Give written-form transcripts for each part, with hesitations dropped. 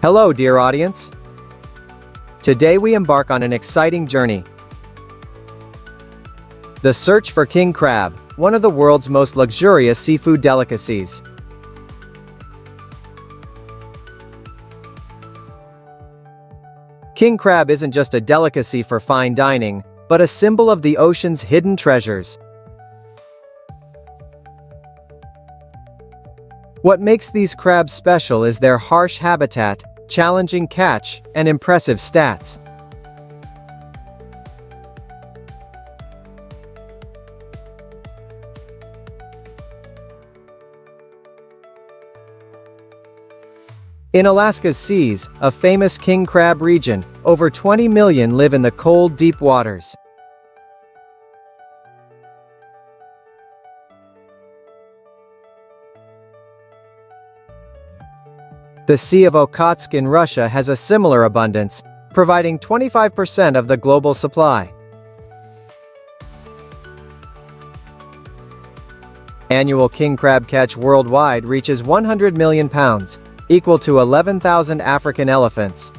Hello, dear audience. Today we embark on an exciting journey. The search for king crab, one of the world's most luxurious seafood delicacies. King crab isn't just a delicacy for fine dining, but a symbol of the ocean's hidden treasures. What makes these crabs special is their harsh habitat, challenging catch, and impressive stats. In Alaska's seas, a famous king crab region, over 20 million live in the cold, deep waters. The Sea of Okhotsk in Russia has a similar abundance, providing 25% of the global supply. Annual king crab catch worldwide reaches 100 million pounds, equal to 11,000 African elephants.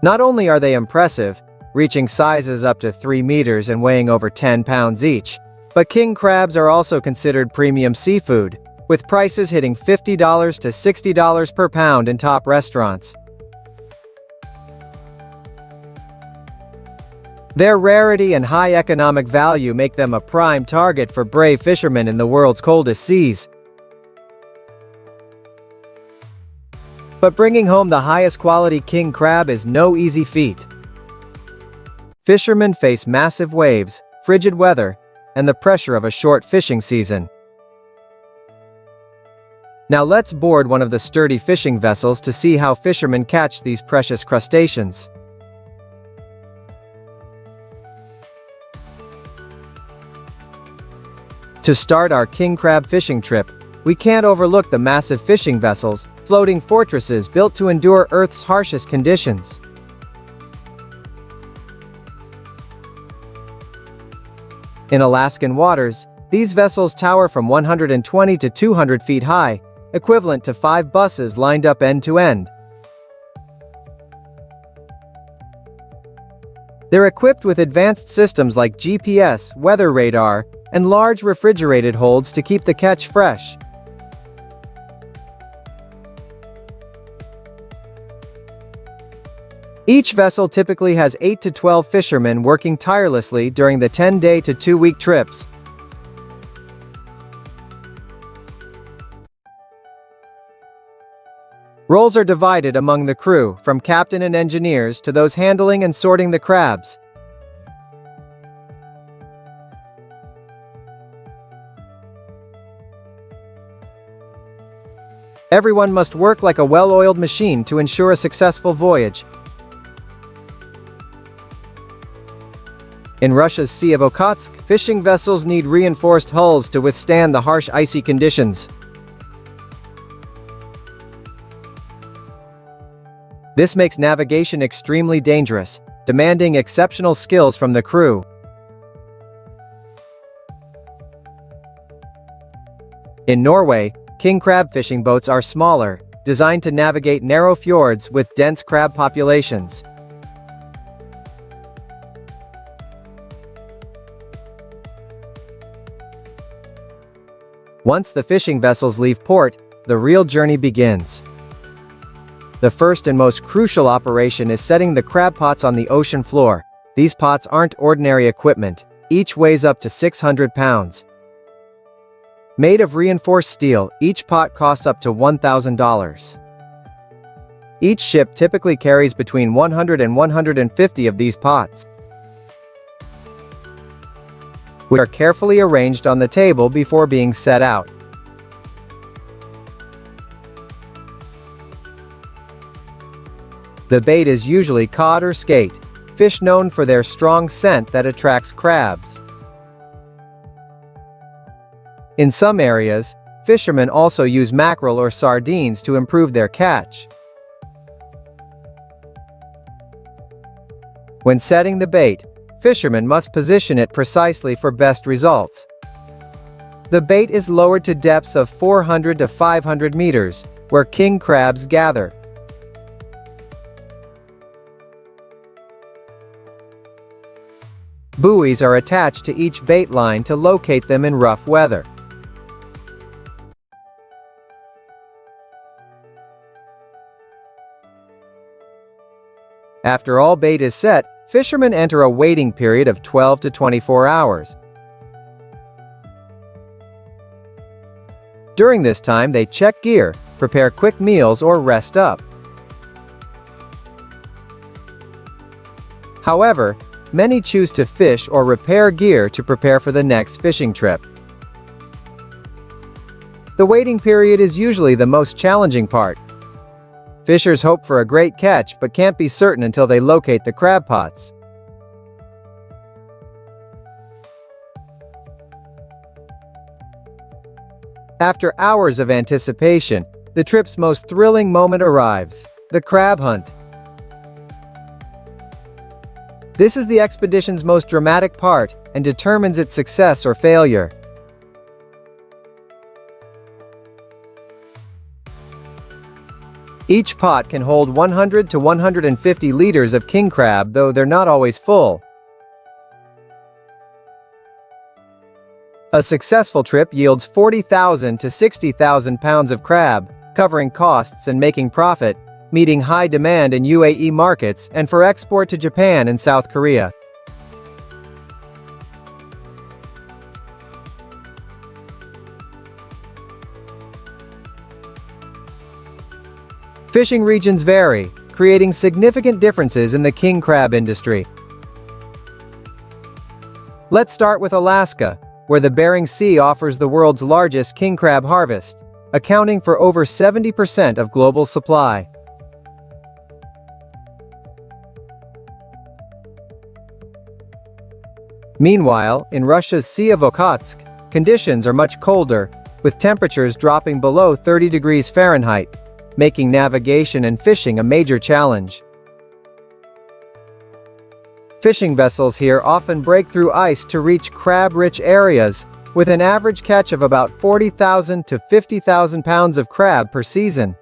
Not only are they impressive, reaching sizes up to 3 meters and weighing over 10 pounds each, but king crabs are also considered premium seafood, with prices hitting $50 to $60 per pound in top restaurants. Their rarity and high economic value make them a prime target for brave fishermen in the world's coldest seas. But bringing home the highest quality king crab is no easy feat. Fishermen face massive waves, frigid weather, and the pressure of a short fishing season. Now let's board one of the sturdy fishing vessels to see how fishermen catch these precious crustaceans. To start our king crab fishing trip, we can't overlook the massive fishing vessels, floating fortresses built to endure Earth's harshest conditions. In Alaskan waters, these vessels tower from 120 to 200 feet high, equivalent to 5 buses lined up end to end. They're equipped with advanced systems like GPS, weather radar, and large refrigerated holds to keep the catch fresh. Each vessel typically has 8 to 12 fishermen working tirelessly during the 10-day to 2-week trips. Roles are divided among the crew, from captain and engineers to those handling and sorting the crabs. Everyone must work like a well-oiled machine to ensure a successful voyage. In Russia's Sea of Okhotsk, fishing vessels need reinforced hulls to withstand the harsh icy conditions. This makes navigation extremely dangerous, demanding exceptional skills from the crew. In Norway, king crab fishing boats are smaller, designed to navigate narrow fjords with dense crab populations. Once the fishing vessels leave port, the real journey begins. The first and most crucial operation is setting the crab pots on the ocean floor. These pots aren't ordinary equipment, each weighs up to 600 pounds. Made of reinforced steel, each pot costs up to $1,000. Each ship typically carries between 100 and 150 of these pots, which are carefully arranged on the table before being set out. The bait is usually cod or skate, fish known for their strong scent that attracts crabs. In some areas, fishermen also use mackerel or sardines to improve their catch. When setting the bait, fishermen must position it precisely for best results. The bait is lowered to depths of 400 to 500 meters, where king crabs gather. Buoys are attached to each bait line to locate them in rough weather. After all bait is set, fishermen enter a waiting period of 12 to 24 hours. During this time, they check gear, prepare quick meals, or rest up. However, many choose to fish or repair gear to prepare for the next fishing trip. The waiting period is usually the most challenging part. Fishers hope for a great catch but can't be certain until they locate the crab pots. After hours of anticipation, the trip's most thrilling moment arrives: the crab hunt. This is the expedition's most dramatic part and determines its success or failure. Each pot can hold 100 to 150 liters of king crab, though they're not always full. A successful trip yields 40,000 to 60,000 pounds of crab, covering costs and making profit, meeting high demand in UAE markets and for export to Japan and South Korea. Fishing regions vary, creating significant differences in the king crab industry. Let's start with Alaska, where the Bering Sea offers the world's largest king crab harvest, accounting for over 70% of global supply. Meanwhile, in Russia's Sea of Okhotsk, conditions are much colder, with temperatures dropping below 30 degrees Fahrenheit, making navigation and fishing a major challenge. Fishing vessels here often break through ice to reach crab-rich areas, with an average catch of about 40,000 to 50,000 pounds of crab per season.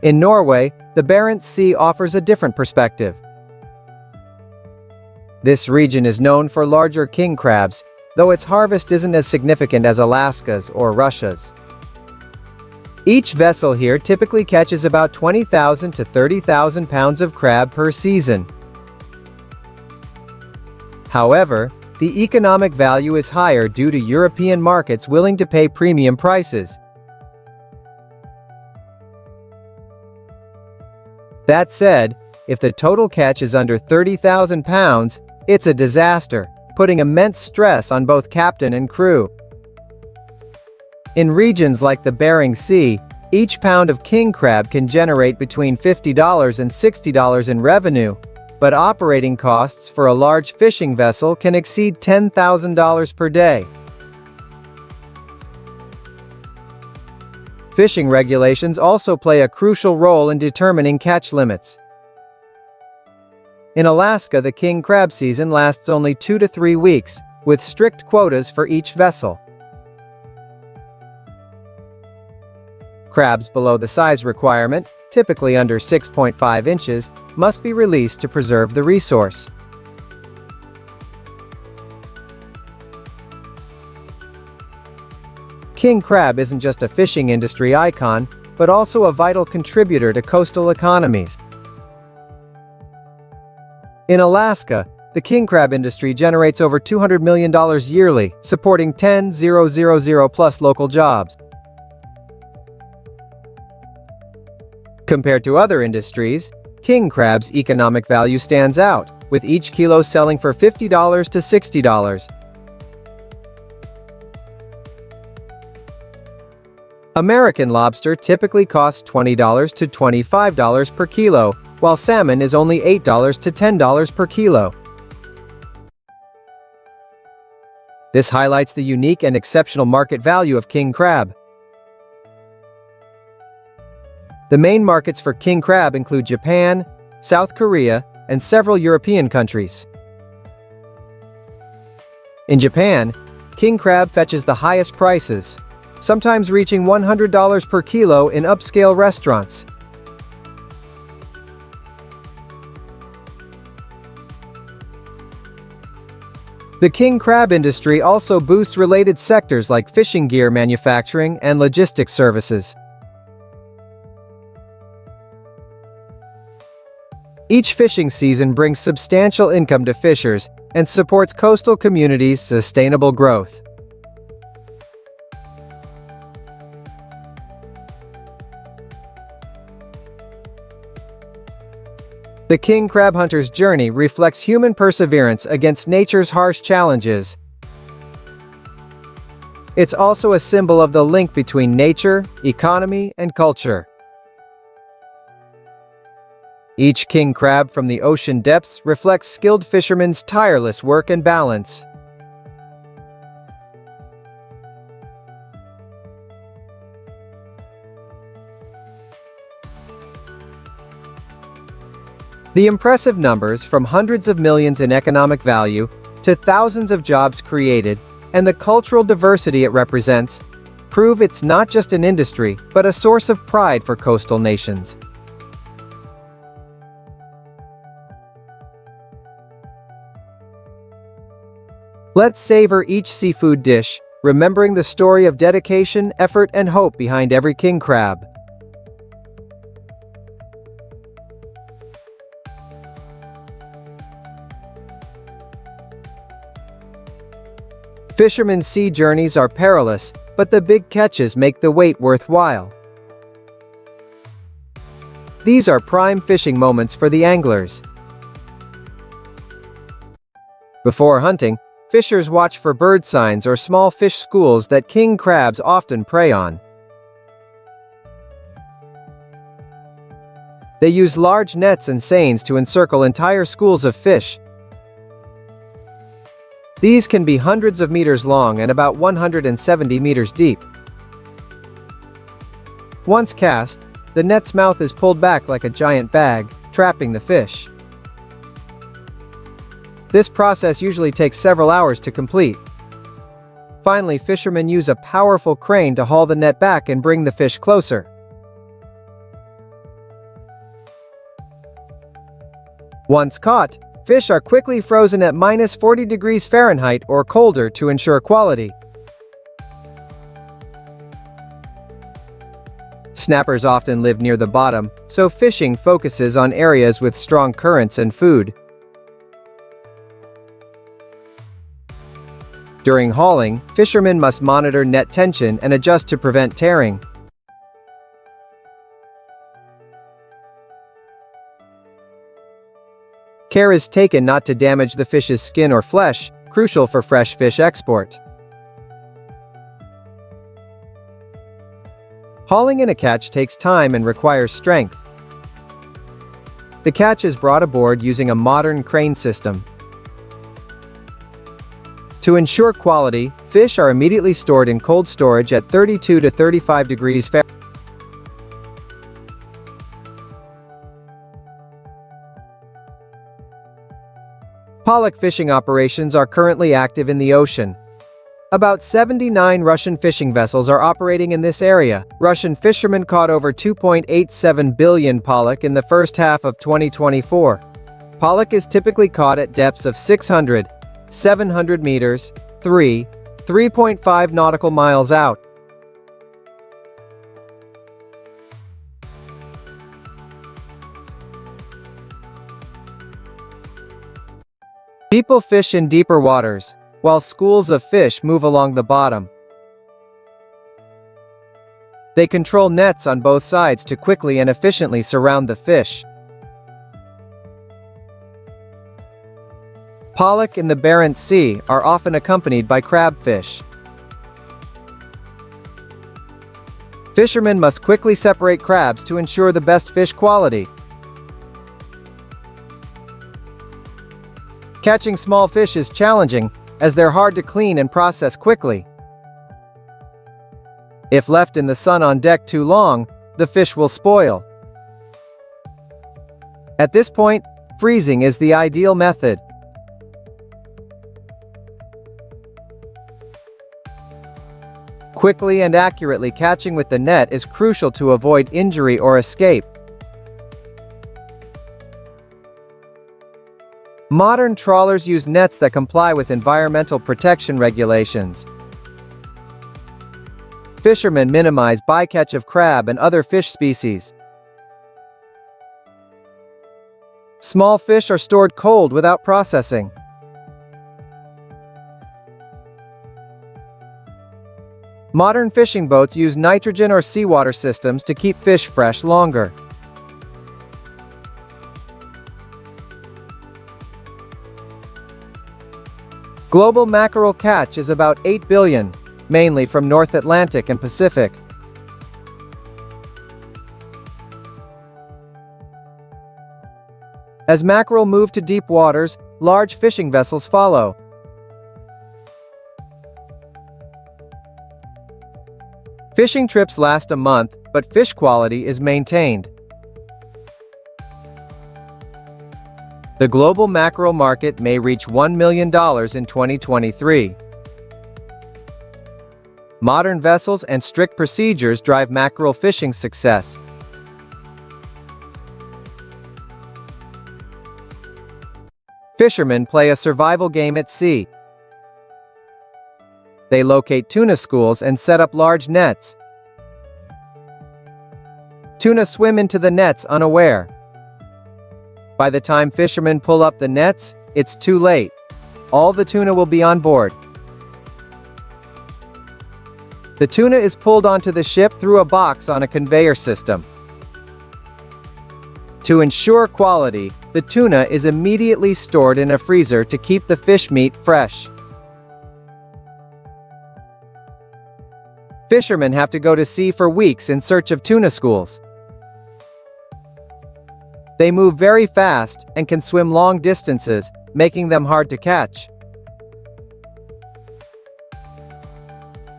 In Norway, the Barents Sea offers a different perspective. This region is known for larger king crabs, though its harvest isn't as significant as Alaska's or Russia's. Each vessel here typically catches about 20,000 to 30,000 pounds of crab per season. However, the economic value is higher due to European markets willing to pay premium prices. That said, if the total catch is under 30,000 pounds, it's a disaster, putting immense stress on both captain and crew. In regions like the Bering Sea, each pound of king crab can generate between $50 and $60 in revenue, but operating costs for a large fishing vessel can exceed $10,000 per day. Fishing regulations also play a crucial role in determining catch limits. In Alaska, the king crab season lasts only 2 to 3 weeks, with strict quotas for each vessel. Crabs below the size requirement, typically under 6.5 inches, must be released to preserve the resource. King crab isn't just a fishing industry icon, but also a vital contributor to coastal economies. In Alaska, the king crab industry generates over $200 million yearly, supporting 10,000+ local jobs. Compared to other industries, king crab's economic value stands out, with each kilo selling for $50 to $60. American lobster typically costs $20 to $25 per kilo, while salmon is only $8 to $10 per kilo. This highlights the unique and exceptional market value of king crab. The main markets for king crab include Japan, South Korea, and several European countries. In Japan, king crab fetches the highest prices, sometimes reaching $100 per kilo in upscale restaurants. The king crab industry also boosts related sectors like fishing gear manufacturing and logistics services. Each fishing season brings substantial income to fishers and supports coastal communities' sustainable growth. The king crab hunter's journey reflects human perseverance against nature's harsh challenges. It's also a symbol of the link between nature, economy, and culture. Each king crab from the ocean depths reflects skilled fishermen's tireless work and balance. The impressive numbers, from hundreds of millions in economic value to thousands of jobs created, and the cultural diversity it represents, prove it's not just an industry, but a source of pride for coastal nations. Let's savor each seafood dish, remembering the story of dedication, effort, and hope behind every king crab. Fishermen's sea journeys are perilous, but the big catches make the wait worthwhile. These are prime fishing moments for the anglers. Before hunting, fishers watch for bird signs or small fish schools that king crabs often prey on. They use large nets and seines to encircle entire schools of fish. These can be hundreds of meters long and about 170 meters deep. Once cast, the net's mouth is pulled back like a giant bag, trapping the fish. This process usually takes several hours to complete. Finally, fishermen use a powerful crane to haul the net back and bring the fish closer. Once caught, fish are quickly frozen at -40 degrees Fahrenheit or colder to ensure quality. Snappers often live near the bottom, so fishing focuses on areas with strong currents and food. During hauling, fishermen must monitor net tension and adjust to prevent tearing. Care is taken not to damage the fish's skin or flesh, crucial for fresh fish export. Hauling in a catch takes time and requires strength. The catch is brought aboard using a modern crane system. To ensure quality, fish are immediately stored in cold storage at 32 to 35 degrees Fahrenheit. Pollock fishing operations are currently active in the ocean. About 79 Russian fishing vessels are operating in this area. Russian fishermen caught over 2.87 billion pollock in the first half of 2024. Pollock is typically caught at depths of 600, 700 meters, 3.5 nautical miles out. People fish in deeper waters, while schools of fish move along the bottom. They control nets on both sides to quickly and efficiently surround the fish. Pollock in the Barents Sea are often accompanied by crabfish. Fishermen must quickly separate crabs to ensure the best fish quality. Catching small fish is challenging, as they're hard to clean and process quickly. If left in the sun on deck too long, the fish will spoil. At this point, freezing is the ideal method. Quickly and accurately catching with the net is crucial to avoid injury or escape. Modern trawlers use nets that comply with environmental protection regulations. Fishermen minimize bycatch of crab and other fish species. Small fish are stored cold without processing. Modern fishing boats use nitrogen or seawater systems to keep fish fresh longer. Global mackerel catch is about 8 billion, mainly from North Atlantic and Pacific. As mackerel move to deep waters, large fishing vessels follow. Fishing trips last a month, but fish quality is maintained. The global mackerel market may reach $1 million in 2023. Modern vessels and strict procedures drive mackerel fishing success. Fishermen play a survival game at sea. They locate tuna schools and set up large nets. Tuna swim into the nets unaware. By the time fishermen pull up the nets, it's too late. All the tuna will be on board. The tuna is pulled onto the ship through a box on a conveyor system. To ensure quality, the tuna is immediately stored in a freezer to keep the fish meat fresh. Fishermen have to go to sea for weeks in search of tuna schools. They move very fast and can swim long distances, making them hard to catch.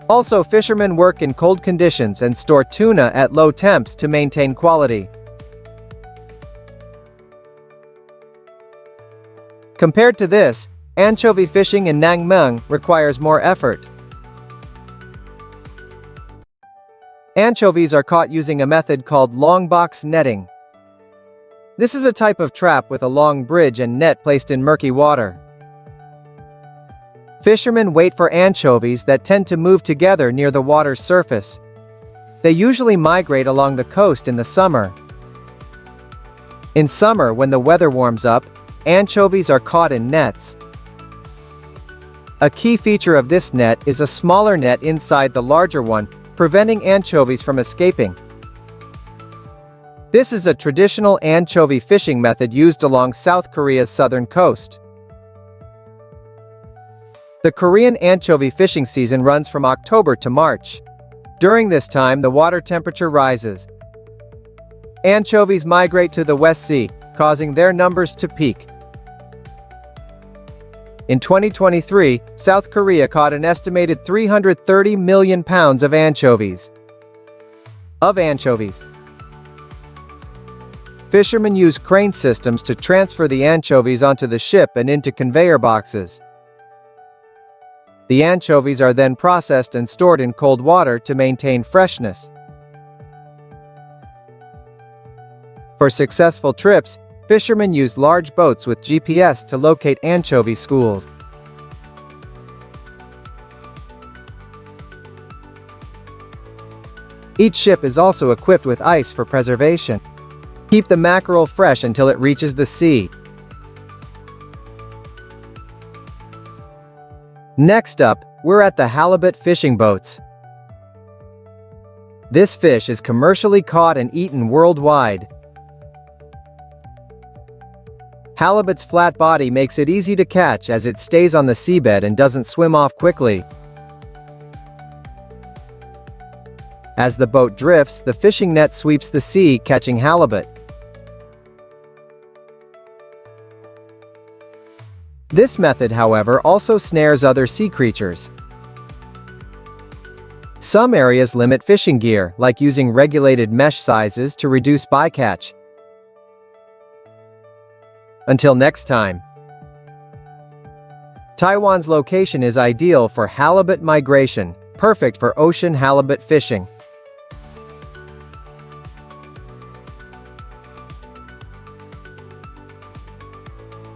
Also, fishermen work in cold conditions and store tuna at low temps to maintain quality. Compared to this, anchovy fishing in Nangmeng requires more effort. Anchovies are caught using a method called long box netting. This is a type of trap with a long bridge and net placed in murky water. Fishermen wait for anchovies that tend to move together near the water's surface. They usually migrate along the coast in the summer. In summer, when the weather warms up, anchovies are caught in nets. A key feature of this net is a smaller net inside the larger one, preventing anchovies from escaping. This is a traditional anchovy fishing method used along South Korea's southern coast. The Korean anchovy fishing season runs from October to March. During this time, the water temperature rises. Anchovies migrate to the West Sea, causing their numbers to peak. In 2023, South Korea caught an estimated 330 million pounds of anchovies. Fishermen use crane systems to transfer the anchovies onto the ship and into conveyor boxes. The anchovies are then processed and stored in cold water to maintain freshness. For successful trips, fishermen use large boats with GPS to locate anchovy schools. Each ship is also equipped with ice for preservation. Keep the mackerel fresh until it reaches the sea. Next up, we're at the halibut fishing boats. This fish is commercially caught and eaten worldwide. Halibut's flat body makes it easy to catch as it stays on the seabed and doesn't swim off quickly. As the boat drifts, the fishing net sweeps the sea, catching halibut. This method, however, also snares other sea creatures. Some areas limit fishing gear, like using regulated mesh sizes to reduce bycatch. Until next time. Taiwan's location is ideal for halibut migration, perfect for ocean halibut fishing.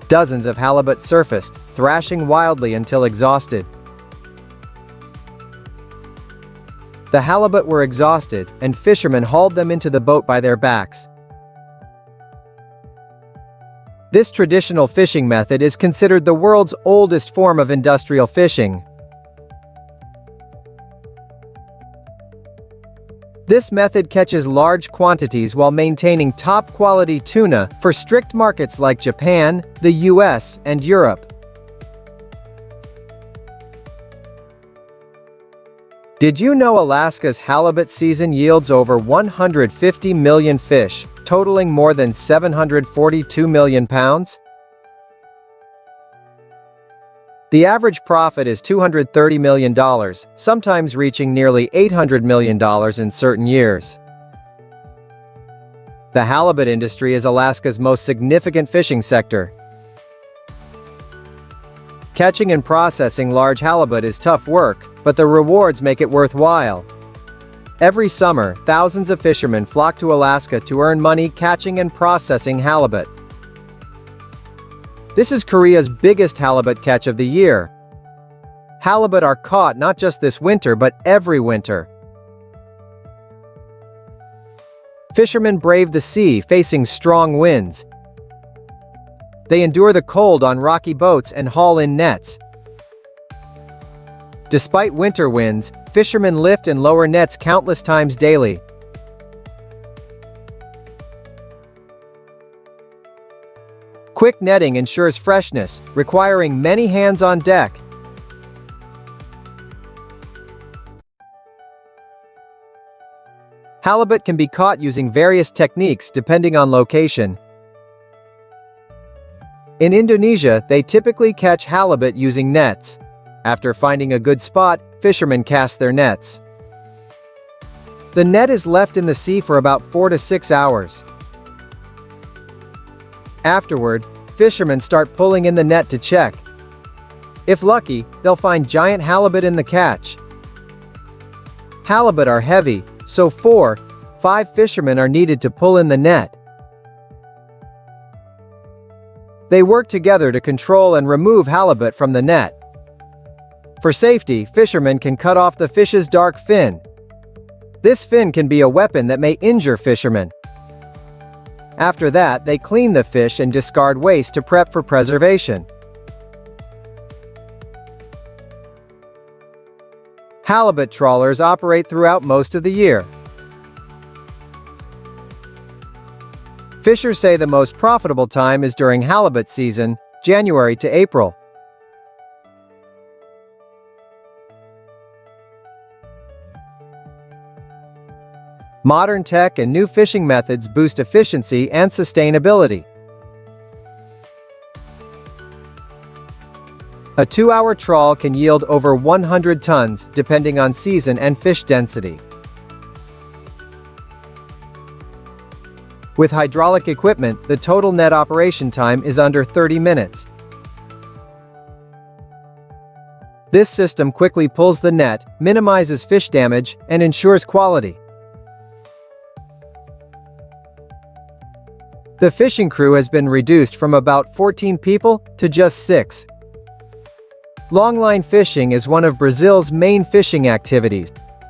Dozens of halibut surfaced, thrashing wildly until exhausted. The halibut were exhausted, and fishermen hauled them into the boat by their backs. This traditional fishing method is considered the world's oldest form of industrial fishing. This method catches large quantities while maintaining top-quality tuna for strict markets like Japan, the US, and Europe. Did you know Alaska's halibut season yields over 150 million fish, totaling more than 742 million pounds? The average profit is $230 million, sometimes reaching nearly $800 million in certain years. The halibut industry is Alaska's most significant fishing sector. Catching and processing large halibut is tough work, but the rewards make it worthwhile. Every summer, thousands of fishermen flock to Alaska to earn money catching and processing halibut. This is Korea's biggest halibut catch of the year. Halibut are caught not just this winter but every winter. Fishermen brave the sea facing strong winds. They endure the cold on rocky boats and haul in nets. Despite winter winds, fishermen lift and lower nets countless times daily. Quick netting ensures freshness, requiring many hands on deck. Halibut can be caught using various techniques depending on location. In Indonesia, they typically catch halibut using nets. After finding a good spot, fishermen cast their nets. The net is left in the sea for about 4 to 6 hours. Afterward, fishermen start pulling in the net to check. If lucky, they'll find giant halibut in the catch. Halibut are heavy, so 4-5 fishermen are needed to pull in the net. They work together to control and remove halibut from the net. For safety, fishermen can cut off the fish's dark fin. This fin can be a weapon that may injure fishermen. After that, they clean the fish and discard waste to prep for preservation. Halibut trawlers operate throughout most of the year. Fishers say the most profitable time is during halibut season, January to April. Modern tech and new fishing methods boost efficiency and sustainability. A 2-hour trawl can yield over 100 tons, depending on season and fish density. With hydraulic equipment, the total net operation time is under 30 minutes. This system quickly pulls the net, minimizes fish damage, and ensures quality. The fishing crew has been reduced from about 14 people to just 6. Longline fishing is one of Brazil's main fishing activities.